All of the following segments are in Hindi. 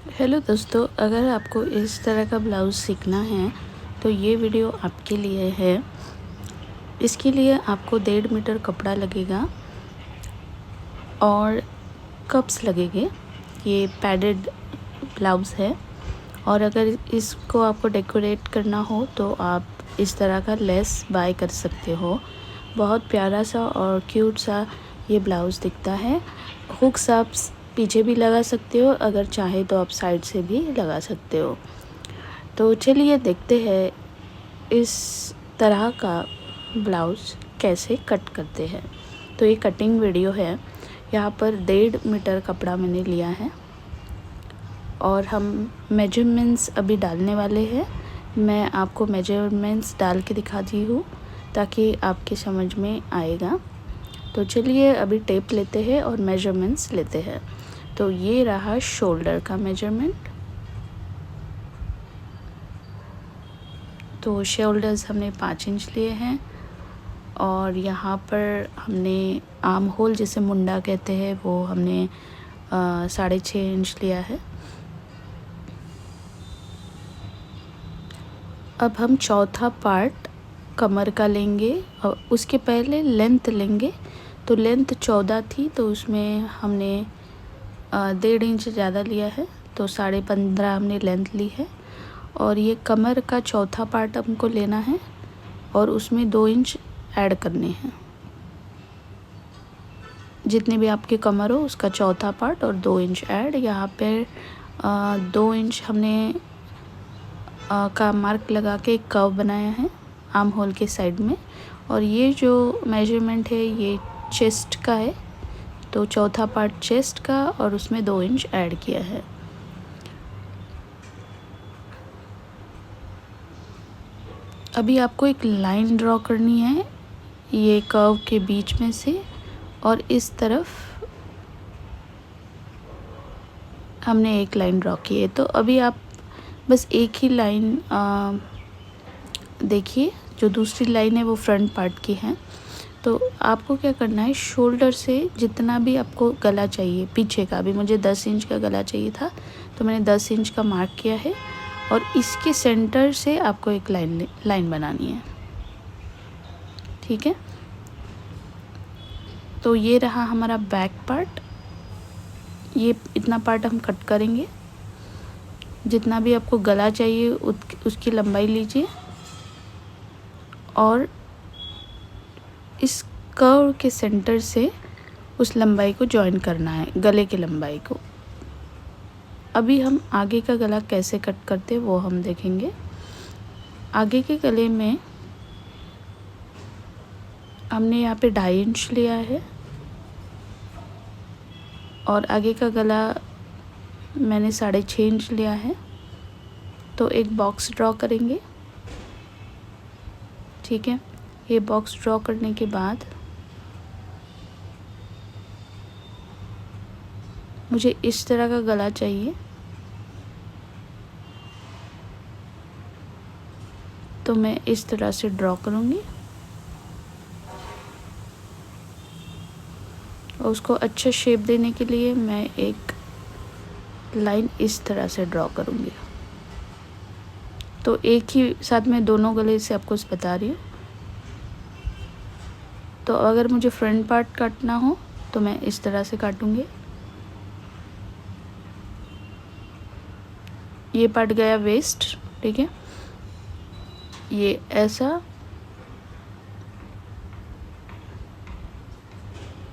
हेलो दोस्तों, अगर आपको इस तरह का ब्लाउज़ सीखना है तो ये वीडियो आपके लिए है। इसके लिए आपको 1.5 मीटर कपड़ा लगेगा और कप्स लगेंगे। ये पैडेड ब्लाउज़ है और अगर इसको आपको डेकोरेट करना हो तो आप इस तरह का लेस बाय कर सकते हो। बहुत प्यारा सा और क्यूट सा ये ब्लाउज़ दिखता है। हुक्स आप पीछे भी लगा सकते हो, अगर चाहे तो आप साइड से भी लगा सकते हो। तो चलिए देखते हैं इस तरह का ब्लाउज़ कैसे कट करते हैं। तो ये कटिंग वीडियो है। यहाँ पर 1.5 मीटर कपड़ा मैंने लिया है और हम मेजरमेंट्स अभी डालने वाले हैं। मैं आपको मेजरमेंट्स डाल के दिखाती हूँ ताकि आपके समझ में आएगा। तो चलिए अभी टेप लेते हैं और मेजरमेंट्स लेते हैं। तो ये रहा शोल्डर का मेजरमेंट। तो शोल्डर्स हमने 5 इंच लिए हैं और यहाँ पर हमने आर्म होल जिसे मुंडा कहते हैं वो हमने 6.5 इंच लिया है। अब हम चौथा पार्ट कमर का लेंगे और उसके पहले लेंथ लेंगे। तो लेंथ 14 थी तो उसमें हमने 1.5 इंच ज़्यादा लिया है, तो 15.5 हमने लेंथ ली है। और ये कमर का चौथा पार्ट हमको लेना है और उसमें 2 इंच ऐड करने हैं। जितनी भी आपकी कमर हो उसका चौथा पार्ट और 2 इंच ऐड। यहाँ पे 2 इंच हमने का मार्क लगा के एक कर्व बनाया है आर्म होल के साइड में। और ये जो मेजरमेंट है ये चेस्ट का है, तो चौथा पार्ट चेस्ट का और उसमें 2 इंच ऐड किया है। अभी आपको एक लाइन ड्रॉ करनी है ये कर्व के बीच में से, और इस तरफ हमने एक लाइन ड्रॉ की है। तो अभी आप बस एक ही लाइन देखिए, जो दूसरी लाइन है वो फ्रंट पार्ट की है। तो आपको क्या करना है, शोल्डर से जितना भी आपको गला चाहिए, पीछे का भी मुझे 10 इंच का गला चाहिए था तो मैंने 10 इंच का मार्क किया है और इसके सेंटर से आपको एक लाइन बनानी है। ठीक है, तो ये रहा हमारा बैक पार्ट। ये इतना पार्ट हम कट करेंगे। जितना भी आपको गला चाहिए उसकी लंबाई लीजिए और इस कर्व के सेंटर से उस लंबाई को जॉइन करना है, गले की लंबाई को। अभी हम आगे का गला कैसे कट करते हैं वो हम देखेंगे। आगे के गले में हमने यहाँ पे 2.5 इंच लिया है और आगे का गला मैंने 6.5 इंच लिया है। तो एक बॉक्स ड्रॉ करेंगे। ठीक है, ये बॉक्स ड्रॉ करने के बाद मुझे इस तरह का गला चाहिए, तो मैं इस तरह से ड्रॉ करूँगी और उसको अच्छा शेप देने के लिए मैं एक लाइन इस तरह से ड्रॉ करूँगी। तो एक ही साथ में दोनों गले से आपको बता रही हूँ। तो अगर मुझे फ्रंट पार्ट काटना हो तो मैं इस तरह से काटूँगी। ये पार्ट गया वेस्ट, ठीक है, ये ऐसा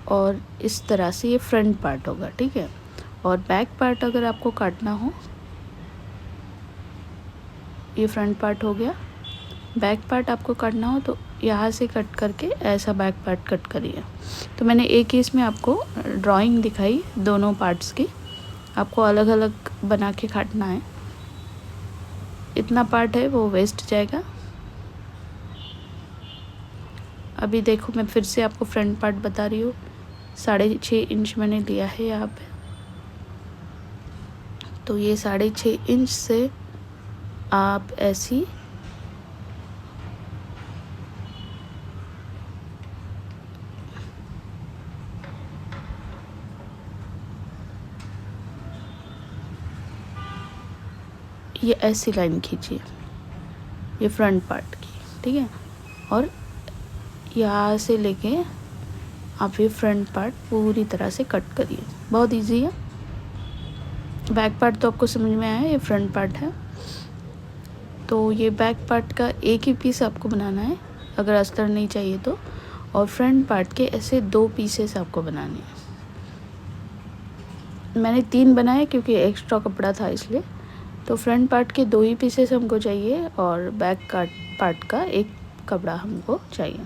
और इस तरह से ये फ्रंट पार्ट होगा। ठीक है, और बैक पार्ट अगर आपको काटना हो, ये फ्रंट पार्ट हो गया। बैक पार्ट आपको काटना हो तो यहाँ से कट करके ऐसा बैक पार्ट कट करिए। तो मैंने एक केस में आपको ड्राइंग दिखाई दोनों पार्ट्स की, आपको अलग अलग बना के काटना है। इतना पार्ट है वो वेस्ट जाएगा। अभी देखो मैं फिर से आपको फ्रंट पार्ट बता रही हूँ। 6.5 इंच मैंने लिया है यहाँ पे। तो ये 6.5 इंच से आप ऐसी ये ऐसी लाइन खींचिए, ये फ्रंट पार्ट की, ठीक है। और यहाँ से लेके आप ये फ्रंट पार्ट पूरी तरह से कट करिए। बहुत इजी है। बैक पार्ट तो आपको समझ में आया, ये फ्रंट पार्ट है। तो ये बैक पार्ट का एक ही पीस आपको बनाना है अगर अस्तर नहीं चाहिए तो, और फ्रंट पार्ट के ऐसे 2 पीसेस आपको बनाने हैं। मैंने 3 बनाए क्योंकि एक्स्ट्रा कपड़ा था इसलिए। तो फ्रंट पार्ट के 2 ही पीसेस हमको चाहिए और बैक पार्ट का एक कपड़ा हमको चाहिए।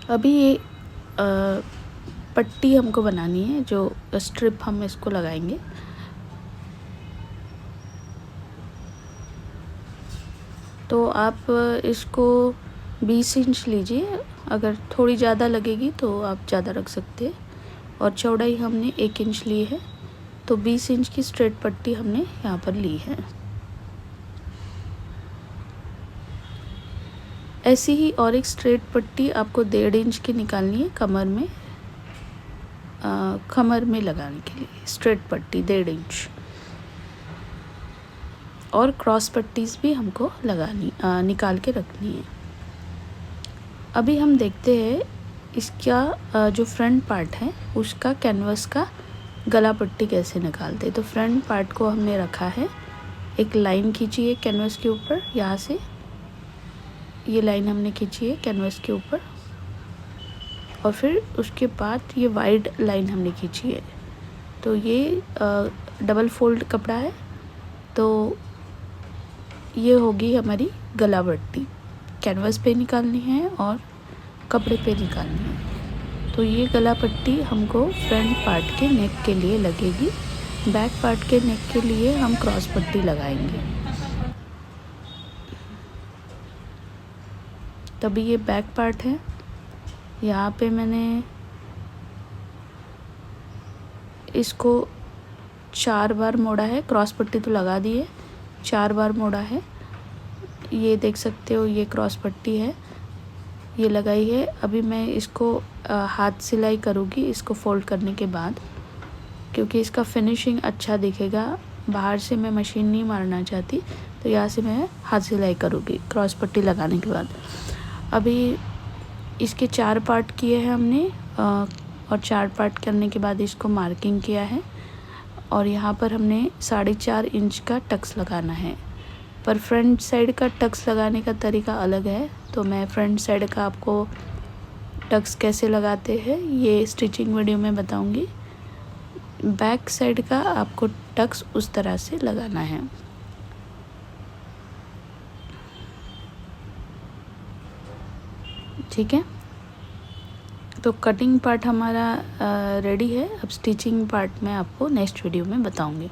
अभी ये पट्टी हमको बनानी है, जो स्ट्रिप हम इसको लगाएंगे। तो आप इसको 20 इंच लीजिए, अगर थोड़ी ज़्यादा लगेगी तो आप ज़्यादा रख सकते हैं। और चौड़ाई हमने 1 इंच ली है, तो 20 इंच की स्ट्रेट पट्टी हमने यहाँ पर ली है। ऐसी ही और एक स्ट्रेट पट्टी आपको 1.5 इंच की निकालनी है कमर में लगाने के लिए। स्ट्रेट पट्टी 1.5 इंच, और क्रॉस पट्टीज भी हमको निकाल के रखनी है। अभी हम देखते हैं इसका जो फ्रंट पार्ट है उसका कैनवस का गला पट्टी कैसे निकालते। तो फ्रंट पार्ट को हमने रखा है, एक लाइन खींची है कैनवस के ऊपर, यहाँ से ये लाइन हमने खींची है कैनवस के ऊपर, और फिर उसके बाद ये वाइड लाइन हमने खींची है। तो ये डबल फोल्ड कपड़ा है, तो ये होगी हमारी गला पट्टी। कैनवस पे निकालनी है और कपड़े पे निकालनी है। तो ये गला पट्टी हमको फ्रंट पार्ट के नेक के लिए लगेगी। बैक पार्ट के नेक के लिए हम क्रॉस पट्टी लगाएंगे। तभी ये बैक पार्ट है, यहाँ पे मैंने इसको 4 बार मोड़ा है। क्रॉस पट्टी तो लगा दी है, 4 बार मोड़ा है। ये देख सकते हो, ये क्रॉस पट्टी है, ये लगाई है। अभी मैं इसको हाथ सिलाई करूँगी इसको फोल्ड करने के बाद, क्योंकि इसका फिनिशिंग अच्छा दिखेगा। बाहर से मैं मशीन नहीं मारना चाहती, तो यहाँ से मैं हाथ सिलाई करूँगी क्रॉस पट्टी लगाने के बाद। अभी इसके 4 पार्ट किए हैं हमने, और 4 पार्ट करने के बाद इसको मार्किंग किया है। और यहाँ पर हमने 4.5 इंच का टक्स लगाना है। पर फ्रंट साइड का टक्स लगाने का तरीका अलग है, तो मैं फ्रंट साइड का आपको टक्स कैसे लगाते हैं ये स्टिचिंग वीडियो में बताऊंगी। बैक साइड का आपको टक्स उस तरह से लगाना है। ठीक है, तो कटिंग पार्ट हमारा रेडी है। अब स्टिचिंग पार्ट मैं आपको नेक्स्ट वीडियो में बताऊंगी।